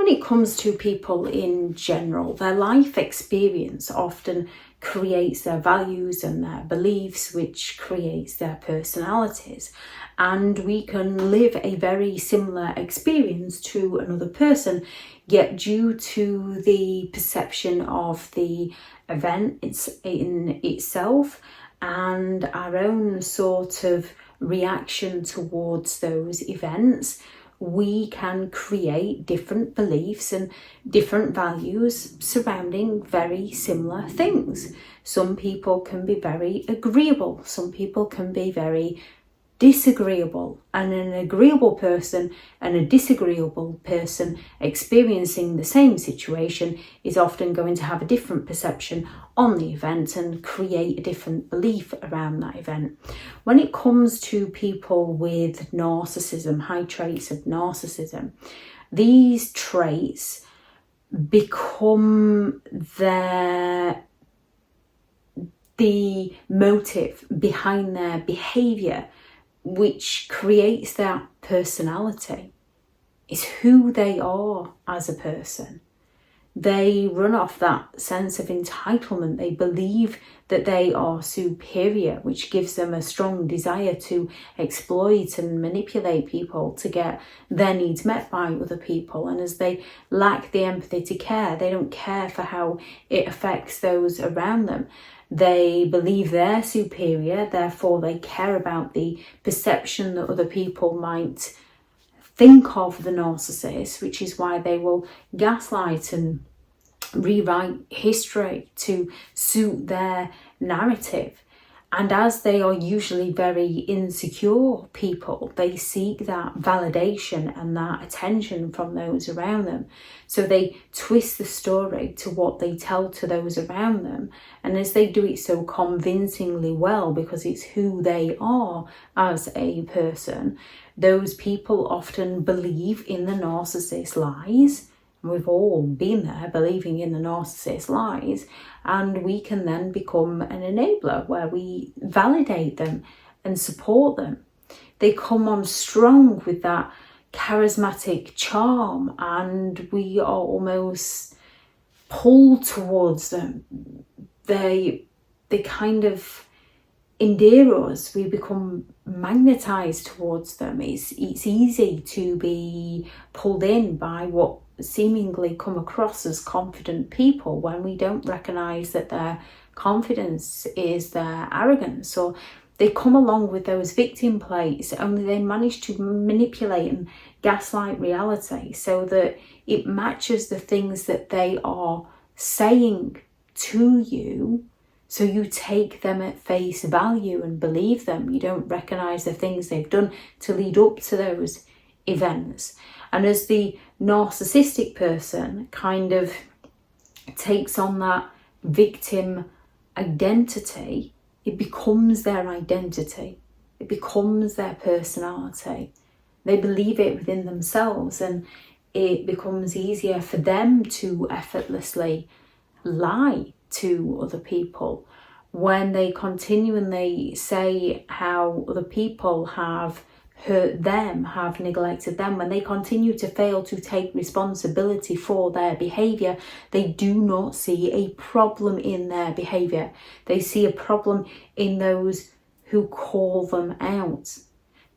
when it comes to people in general, their life experience often creates their values and their beliefs, which creates their personalities. And we can live a very similar experience to another person, yet due to the perception of the event in itself and our own sort of reaction towards those events, we can create different beliefs and different values surrounding very similar things. Some people can be very agreeable, some people can be very disagreeable, and an agreeable person and a disagreeable person experiencing the same situation is often going to have a different perception on the event and create a different belief around that event. When it comes to people with narcissism, high traits of narcissism, these traits become the motive behind their behaviour, which creates that personality. It's who they are as a person. They run off that sense of entitlement. They believe that they are superior, which gives them a strong desire to exploit and manipulate people to get their needs met by other people. And as they lack the empathy to care, they don't care for how it affects those around them. They believe they're superior, therefore they care about the perception that other people might think of the narcissist, which is why they will gaslight and rewrite history to suit their narrative. And as they are usually very insecure people, they seek that validation and that attention from those around them. So they twist the story to what they tell to those around them. And as they do it so convincingly well, because it's who they are as a person, those people often believe in the narcissist's lies. And we've all been there, believing in the narcissist's lies, and we can then become an enabler where we validate them and support them. They come on strong with that charismatic charm, and we are almost pulled towards them. They kind of endear us. We become magnetized towards them. It's easy to be pulled in by what seemingly come across as confident people when we don't recognize that their confidence is their arrogance. Or they come along with those victim plates, only they manage to manipulate and gaslight reality so that it matches the things that they are saying to you. So you take them at face value and believe them. You don't recognize the things they've done to lead up to those events. And as the narcissistic person kind of takes on that victim identity, it becomes their identity. It becomes their personality. They believe it within themselves, and it becomes easier for them to effortlessly lie to other people when they continually say how other people have hurt them, have neglected them. When they continue to fail to take responsibility for their behaviour, they do not see a problem in their behaviour. They see a problem in those who call them out.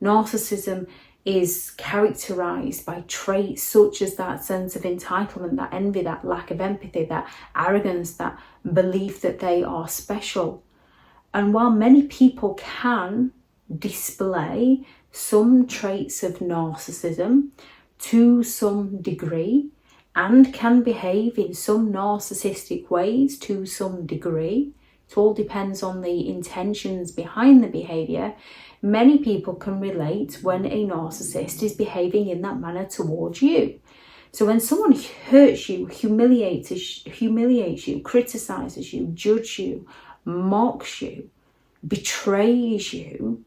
Narcissism is characterised by traits such as that sense of entitlement, that envy, that lack of empathy, that arrogance, that belief that they are special. And while many people can display some traits of narcissism to some degree and can behave in some narcissistic ways to some degree, it all depends on the intentions behind the behaviour. Many people can relate when a narcissist is behaving in that manner towards you. So when someone hurts you, humiliates you, criticises you, judges you, mocks you, betrays you,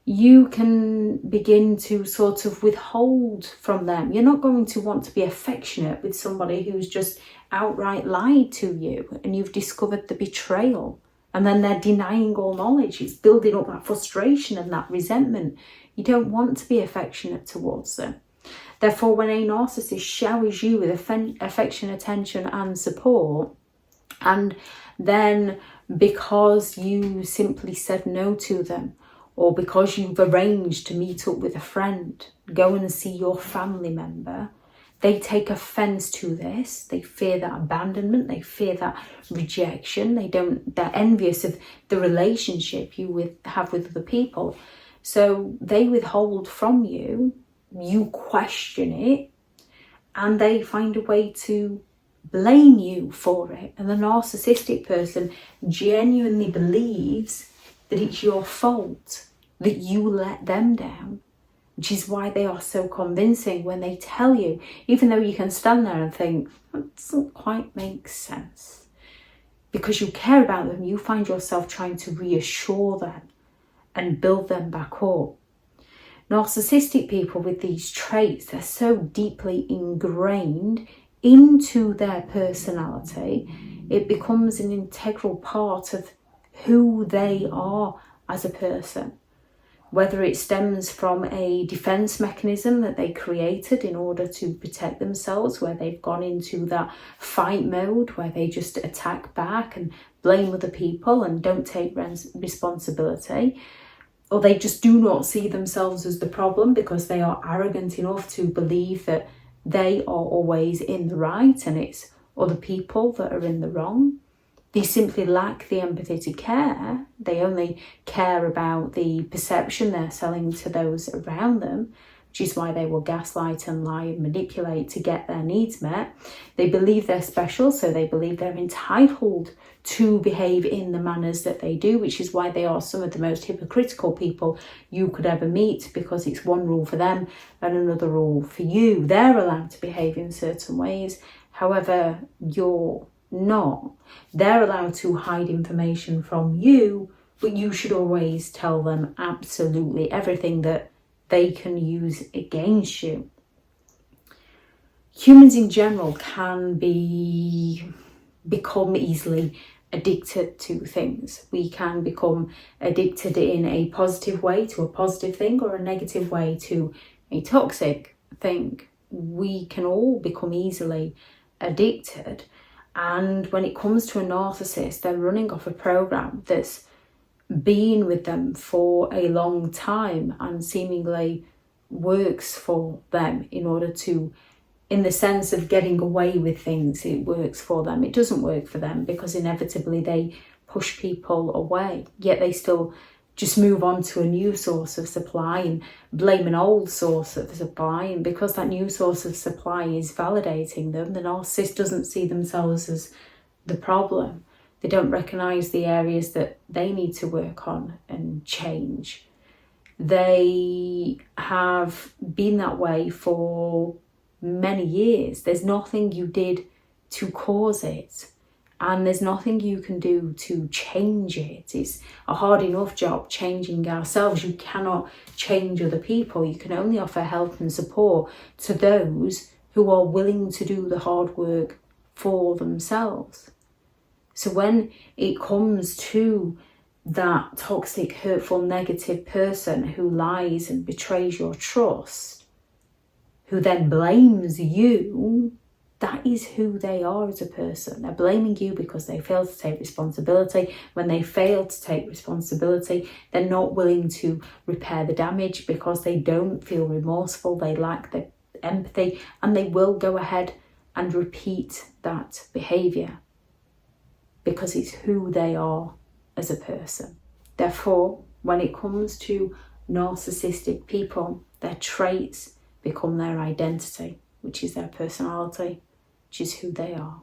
you can begin to sort of withhold from them. You're not going to want to be affectionate with somebody who's just outright lied to you and you've discovered the betrayal. And then they're denying all knowledge. It's building up that frustration and that resentment. You don't want to be affectionate towards them. Therefore, when a narcissist showers you with affection, attention and support, and then because you simply said no to them, or because you've arranged to meet up with a friend, go and see your family member, they take offence to this. They fear that abandonment. They fear that rejection. They're envious of the relationship you have with other people. So they withhold from you. You question it, and they find a way to blame you for it. And the narcissistic person genuinely believes that it's your fault, that you let them down, which is why they are so convincing when they tell you, even though you can stand there and think, that doesn't quite make sense. Because you care about them, you find yourself trying to reassure them and build them back up. Narcissistic people with these traits, they're so deeply ingrained into their personality, it becomes an integral part of who they are as a person. Whether it stems from a defense mechanism that they created in order to protect themselves, where they've gone into that fight mode, where they just attack back and blame other people and don't take responsibility, or they just do not see themselves as the problem because they are arrogant enough to believe that they are always in the right and it's other people that are in the wrong. They simply lack the empathy to care. They only care about the perception they're selling to those around them, which is why they will gaslight and lie and manipulate to get their needs met. They believe they're special, so they believe they're entitled to behave in the manners that they do, which is why they are some of the most hypocritical people you could ever meet, because it's one rule for them and another rule for you. They're allowed to behave in certain ways, however, you're not. They're allowed to hide information from you, but you should always tell them absolutely everything that they can use against you. Humans in general can become easily addicted to things. We can become addicted in a positive way to a positive thing, or a negative way to a toxic thing. We can all become easily addicted. And when it comes to a narcissist, they're running off a program that's been with them for a long time and seemingly works for them in order to, in the sense of getting away with things, it works for them. It doesn't work for them because inevitably they push people away, yet they still just move on to a new source of supply and blame an old source of supply. And because that new source of supply is validating them, the narcissist doesn't see themselves as the problem. They don't recognise the areas that they need to work on and change. They have been that way for many years. There's nothing you did to cause it. And there's nothing you can do to change it. It's a hard enough job changing ourselves. You cannot change other people. You can only offer help and support to those who are willing to do the hard work for themselves. So when it comes to that toxic, hurtful, negative person who lies and betrays your trust, who then blames you, that is who they are as a person. They're blaming you because they failed to take responsibility. When they fail to take responsibility, they're not willing to repair the damage because they don't feel remorseful. They lack the empathy, and they will go ahead and repeat that behaviour because it's who they are as a person. Therefore, when it comes to narcissistic people, their traits become their identity, which is their personality, which is who they are.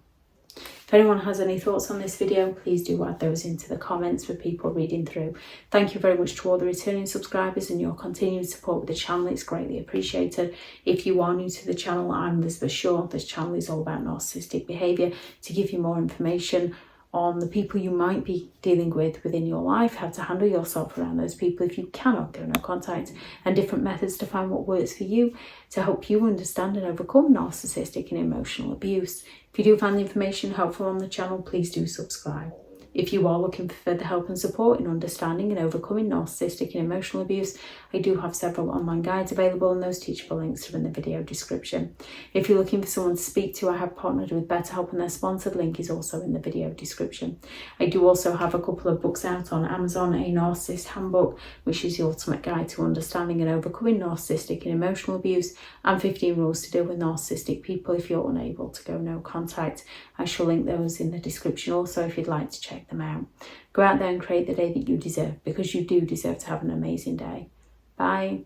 If anyone has any thoughts on this video, please do add those into the comments for people reading through. Thank you very much to all the returning subscribers and your continued support with the channel. It's greatly appreciated. If you are new to the channel, I'm Elizabeth Shaw. This channel is all about narcissistic behaviour, to give you more information on the people you might be dealing with within your life, how to handle yourself around those people if you cannot go no contact, and different methods to find what works for you to help you understand and overcome narcissistic and emotional abuse. If you do find the information helpful on the channel, please do subscribe. If you are looking for further help and support in understanding and overcoming narcissistic and emotional abuse, I do have several online guides available, and those teachable links are in the video description. If you're looking for someone to speak to, I have partnered with BetterHelp, and their sponsored link is also in the video description. I do also have a couple of books out on Amazon, a Narcissist Handbook, which is the ultimate guide to understanding and overcoming narcissistic and emotional abuse, and 15 rules to deal with narcissistic people if you're unable to go no contact. I shall link those in the description also if you'd like to check them out. Go out there and create the day that you deserve, because you do deserve to have an amazing day. Bye.